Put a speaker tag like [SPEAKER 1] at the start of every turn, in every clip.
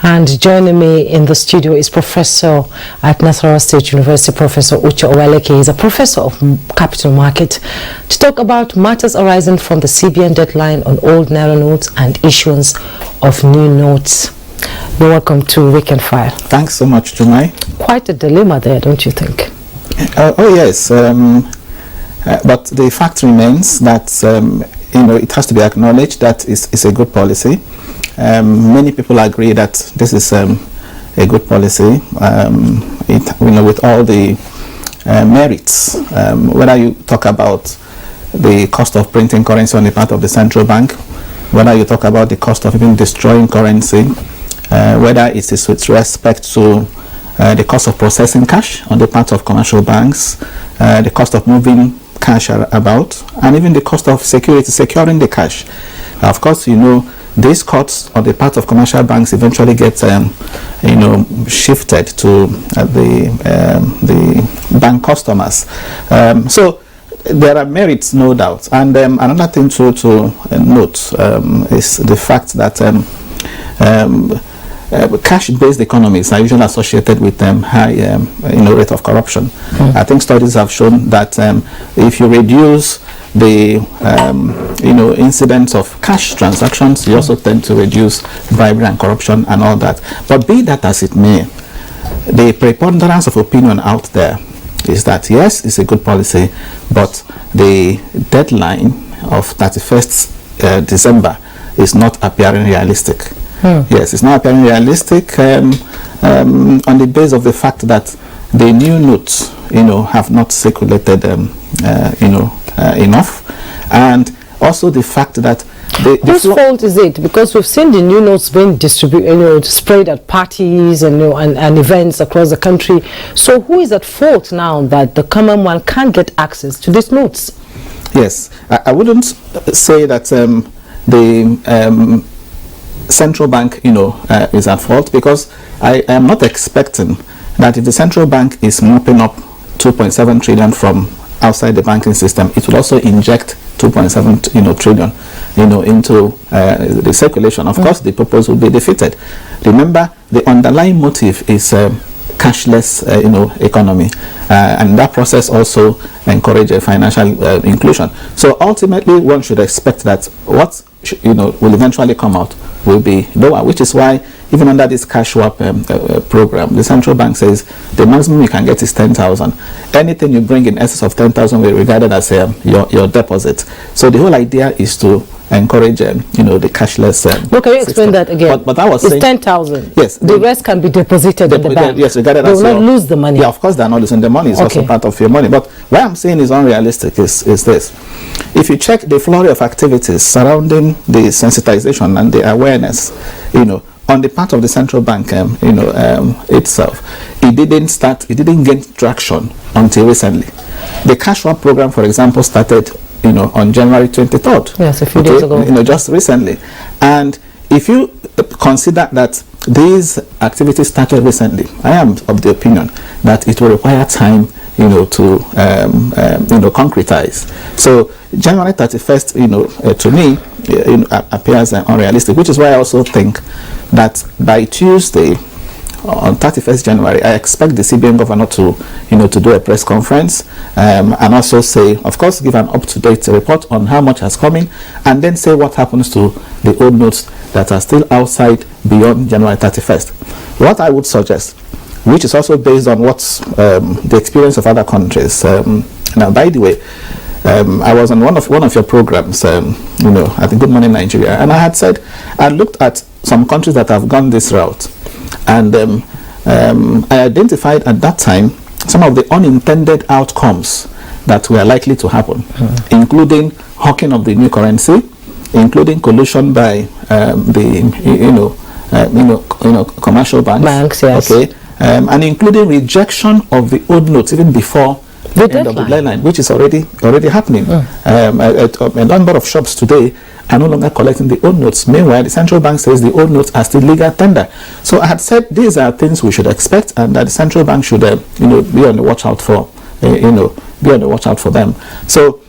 [SPEAKER 1] And joining me in the studio is Professor at Nasarawa State University, Professor Uche. He is a professor of capital market, to talk about matters arising from the CBN deadline on old Naira notes and issuance of new notes. You're welcome to Weekend File.
[SPEAKER 2] Thanks so much, Jumai.
[SPEAKER 1] Quite a dilemma there, don't you think?
[SPEAKER 2] Oh yes, but the fact remains that it has to be acknowledged that it's a good policy. Many people agree that this is a good policy, with all the merits. Whether you talk about the cost of printing currency on the part of the central bank, whether you talk about the cost of even destroying currency, whether it is with respect to the cost of processing cash on the part of commercial banks, the cost of moving cash about, and even the cost of securing the cash. Of course, these costs on the part of commercial banks eventually get shifted to the bank customers. So there are merits, no doubt. And another thing to note is the fact that cash-based economies are usually associated with high rate of corruption. I think studies have shown that if you reduce the incidence of cash transactions, you also tend to reduce bribery and corruption and all that. But be that as it may, the preponderance of opinion out there is that yes, it's a good policy, but the deadline of 31st December is not appearing realistic. Yes, it's not appearing realistic on the basis of the fact that the new notes, have not circulated, enough, and also the fact that whose
[SPEAKER 1] fault is it? Because we've seen the new notes being distributed, sprayed at parties and events across the country. So who is at fault now that the common man can't get access to these notes?
[SPEAKER 2] Yes, I wouldn't say that the central bank, is at fault, because I am not expecting that if the central bank is mopping up 2.7 trillion from outside the banking system, it will also inject 2.7 trillion into the circulation. Of course, the purpose will be defeated. Remember, the underlying motive is cashless economy, and that process also encourage financial inclusion. So ultimately, one should expect that what will eventually come out will be lower, which is why even under this cash swap program, the central bank says the maximum you can get is 10,000. Anything you bring in excess of 10,000 will be regarded as your deposit. So the whole idea is to encourage the cashless
[SPEAKER 1] can you explain that again?
[SPEAKER 2] But I was saying
[SPEAKER 1] 10,000.
[SPEAKER 2] Yes,
[SPEAKER 1] the rest can be deposited in the bank.
[SPEAKER 2] Yes, regarded
[SPEAKER 1] they
[SPEAKER 2] as
[SPEAKER 1] will not lose the money.
[SPEAKER 2] Yeah, of course they are not losing the money. It's also part of your money. But what I'm saying is unrealistic is this: if you check the flurry of activities surrounding the sensitization and the awareness, on the part of the central bank, itself, it didn't gain traction until recently. The cash swap program, for example, started on January 23rd.
[SPEAKER 1] Yes, a few days ago.
[SPEAKER 2] Just recently. And if you consider that these activities started recently, I am of the opinion that it will require time, to concretize. So January 31st, to me, appears unrealistic, which is why I also think that by Tuesday, on 31st January, I expect the CBN governor to do a press conference and also say, of course, give an up-to-date report on how much has come in, and then say what happens to the old notes that are still outside beyond January 31st. What I would suggest, which is also based on what's the experience of other countries. Now, by the way, I was on one of your programs, at the Good Morning Nigeria, and I had said I looked at some countries that have gone this route. And I identified at that time some of the unintended outcomes that were likely to happen, including hawking of the new currency, including collusion by commercial banks,
[SPEAKER 1] yes.
[SPEAKER 2] Okay, and including rejection of the old notes even before the end of the deadline, which is already happening. A number of shops today are no longer collecting the old notes. Meanwhile, the central bank says the old notes are still legal tender. So I had said these are things we should expect, and that the central bank should be on the watch out for. Be on the watch out for them. So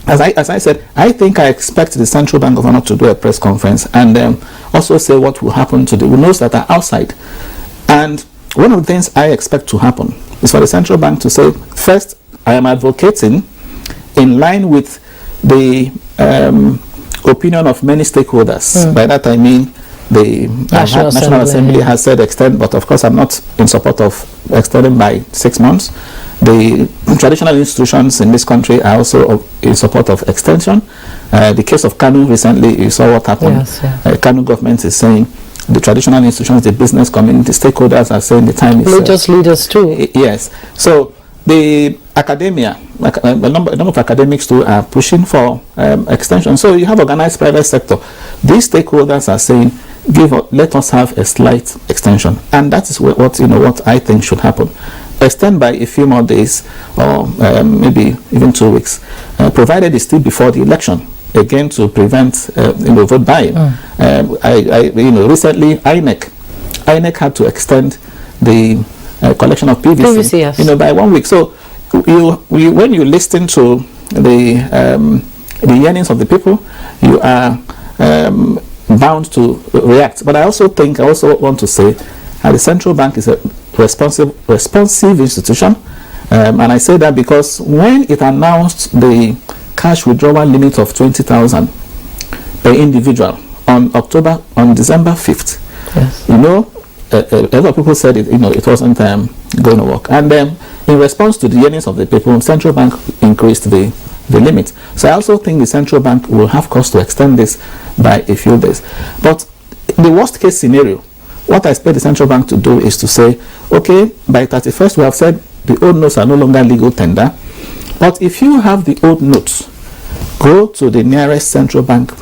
[SPEAKER 2] as I said, I think I expect the Central Bank Governor to do a press conference and also say what will happen to the notes that are outside. And one of the things I expect to happen is for the Central Bank to say, first, I am advocating in line with the opinion of many stakeholders. By that I mean the National Assembly has said extend, but of course I'm not in support of extending by 6 months. The traditional institutions in this country are also in support of extension. The case of Kanu recently, you saw what happened. Yes, Kanu government is saying the traditional institutions, the business community, stakeholders are saying the time is...
[SPEAKER 1] Religious leaders too.
[SPEAKER 2] Yes. So the academia, a number of academics too are pushing for extension. So you have organized private sector. These stakeholders are saying, let us have a slight extension, and that is what I think should happen. Extend by a few more days, or maybe even 2 weeks, provided it's still before the election. Again, to prevent vote buying. Recently INEC had to extend the collection of PVC, yes, by 1 week. So when you listen to the yearnings of the people, you are bound to react. But I also want to say that the central bank is a responsive institution, and I say that because when it announced the cash withdrawal limit of 20,000 per individual on December 5th, yes, a lot of people said it wasn't going to work, and in response to the yearnings of the people, central bank increased the limit. So I also think the central bank will have cause to extend this by a few days. But the worst case scenario, what I expect the central bank to do is to say, okay, by 31st we have said the old notes are no longer legal tender, but if you have the old notes, go to the nearest central bank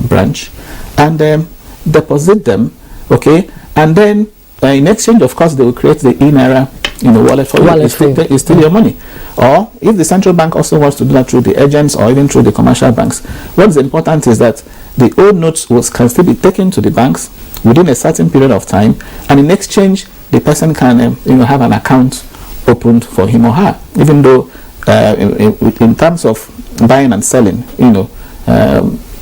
[SPEAKER 2] branch and deposit them, okay, and then in exchange, of course, they will create the e-naira wallet for you. It's still your money. Or if the central bank also wants to do that through the agents or even through the commercial banks, what is important is that the old notes can still be taken to the banks within a certain period of time, and in exchange, the person can have an account opened for him or her, even though in terms of buying and selling,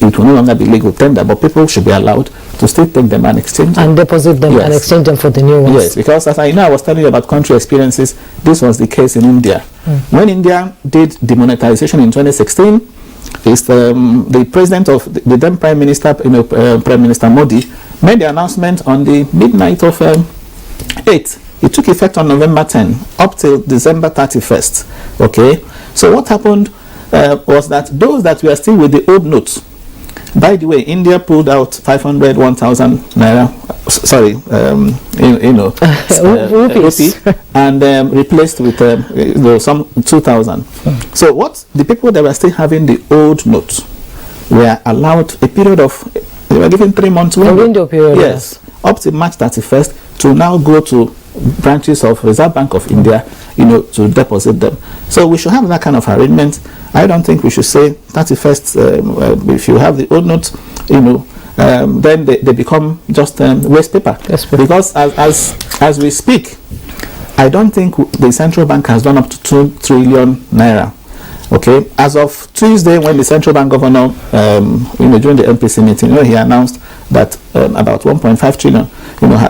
[SPEAKER 2] it will no longer be legal tender, but people should be allowed to still take them and exchange them.
[SPEAKER 1] And deposit them, yes, and exchange them for the new ones.
[SPEAKER 2] Yes, because as I was telling you about country experiences, this was the case in India. When India did demonetization in 2016, the president of the then Prime Minister, Prime Minister Modi, made the announcement on the midnight of 8. It took effect on November 10 up till December 31st. Okay, so what happened was that those that were still with the old notes, by the way, India pulled out 500, 1,000 naira, rupee, and replaced with some 2,000. So what the people that were still having the old notes were allowed a period of, they were given 3 months
[SPEAKER 1] window period.
[SPEAKER 2] Yes, up to March 31st to now go to branches of Reserve Bank of India, to deposit them. So we should have that kind of arrangement. I don't think we should say 31st, if you have the old notes, then they become just waste paper. Because as we speak, I don't think the central bank has done up to 2 trillion naira. Okay, as of Tuesday, when the central bank governor, during the MPC meeting, he announced that about 1.5 trillion,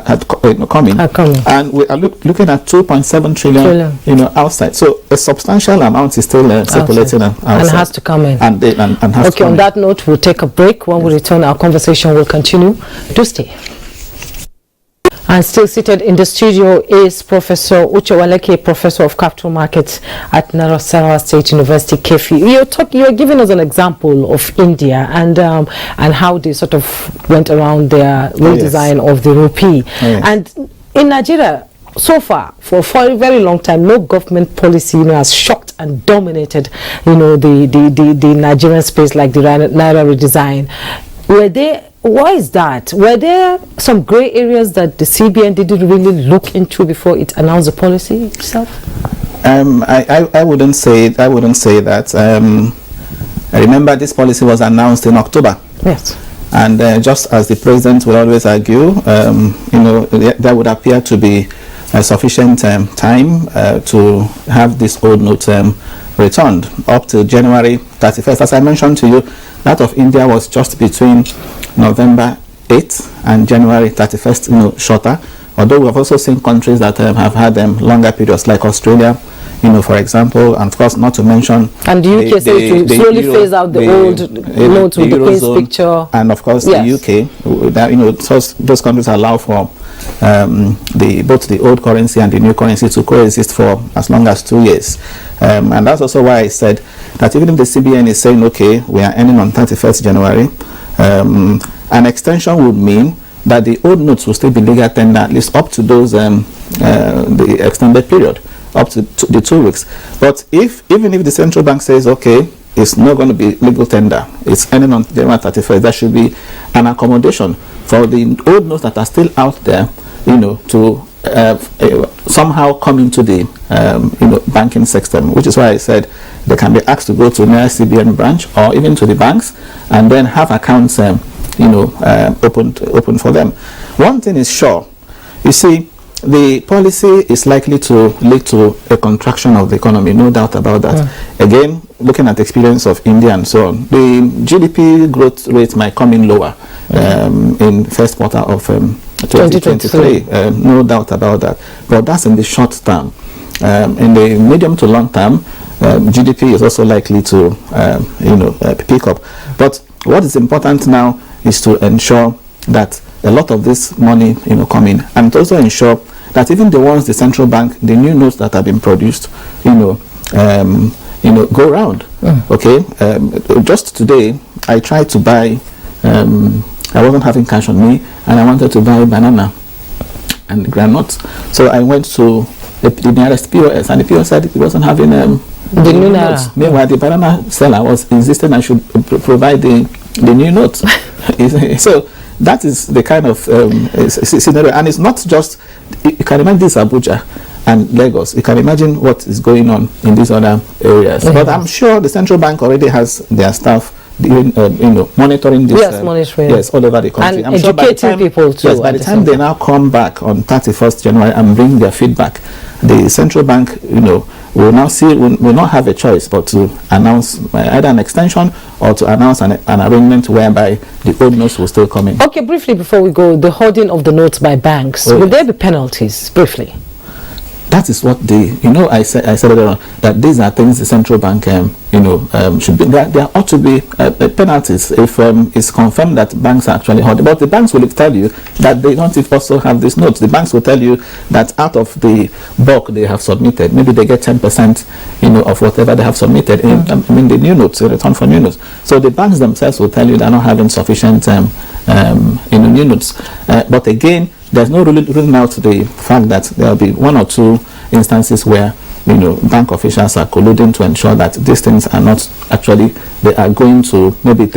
[SPEAKER 2] had come in, and we are looking at 2.7 trillion, outside. So a substantial amount is still circulating outside,
[SPEAKER 1] and has to come in.
[SPEAKER 2] And has
[SPEAKER 1] okay, on that note, we'll take a break. When we return, our conversation will continue. Do stay. And still seated in the studio is Professor Uche, Professor of Capital Markets at Nasarawa State University, KEFI. You're giving us an example of India and how they sort of went around their redesign of the rupee. And in Nigeria, so far, for a very long time, no government policy has shocked and dominated, the Nigerian space like the Naira redesign. Why is that? Were there some gray areas that the CBN didn't really look into before it announced the policy itself?
[SPEAKER 2] I wouldn't say that. I remember this policy was announced in October.
[SPEAKER 1] Yes.
[SPEAKER 2] And just as the president will always argue, there would appear to be sufficient time to have this old note returned up to January 31st. As I mentioned to you, that of India was just between November 8th and January 31st, shorter. Although we have also seen countries that have had longer periods, like Australia, for example, and of course, not to mention.
[SPEAKER 1] And the UK says to slowly phase out the old notes with the Queen's picture.
[SPEAKER 2] And of course, yes. The UK, that, those countries allow for both the old currency and the new currency to coexist for as long as 2 years. And that's also why I said that even if the CBN is saying, okay, we are ending on 31st January, an extension would mean that the old notes will still be legal tender at least up to those the extended period, up to the 2 weeks. But even if the central bank says, okay, it's not going to be legal tender, it's ending on January 31st, there should be an accommodation for the old notes that are still out there, to somehow come into the banking system, which is why I said they can be asked to go to nearest CBN branch or even to the banks and then have accounts open for them. One thing is sure, you see, the policy is likely to lead to a contraction of the economy, no doubt about that. Again, looking at the experience of India and so on, the GDP growth rate might come in lower in first quarter of 2023, no doubt about that. But that's in the short term. In the medium to long term, GDP is also likely to pick up. But what is important now is to ensure that a lot of this money come in, and to also ensure that even the ones the central bank, the new notes that have been produced, go around. Okay, just today I tried to buy. I wasn't having cash on me, and I wanted to buy banana and groundnuts. So I went to the nearest POS, and the POS said it wasn't having the
[SPEAKER 1] new
[SPEAKER 2] notes. Meanwhile, the banana seller was insisting I should provide the new notes. So that is the kind of scenario, and it's not just. You can imagine this Abuja and Lagos. You can imagine what is going on in these other areas. But I'm sure the central bank already has their staff monitoring this.
[SPEAKER 1] Yes, monitoring.
[SPEAKER 2] Yes, all over the country.
[SPEAKER 1] And I'm educating people too.
[SPEAKER 2] Yes, by the time they now come back on 31st January and bring their feedback, the central bank, will now will not have a choice but to announce either an extension or to announce an arrangement whereby the old notes will still come in.
[SPEAKER 1] Okay, briefly before we go, the hoarding of the notes by banks, will there be penalties? Briefly.
[SPEAKER 2] That is what I said earlier on, that these are things the central bank, should be. There ought to be penalties if it's confirmed that banks are actually hoarding. But the banks will tell you that they don't also have these notes. The banks will tell you that out of the bulk they have submitted, maybe they get 10%, of whatever they have submitted in the new notes, in return for new notes. So the banks themselves will tell you they're not having sufficient, new notes. But again, there's no ruling out the fact that there will be one or two instances where bank officials are colluding to ensure that these things are not actually, they are going to maybe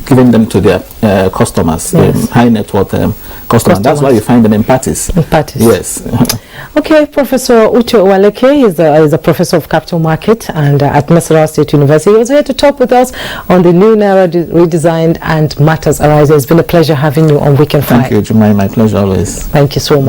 [SPEAKER 2] giving them to their customers, high net worth customers. That's why you find them in parties. Yes.
[SPEAKER 1] Okay, Professor Uche Owaleke is a professor of capital market and at Nasarawa State University. He was here to talk with us on the new Naira redesigned and matters arising. It's been a pleasure having you on Weekend 5.
[SPEAKER 2] Thank you, Jumai. My pleasure always.
[SPEAKER 1] Thank you so much.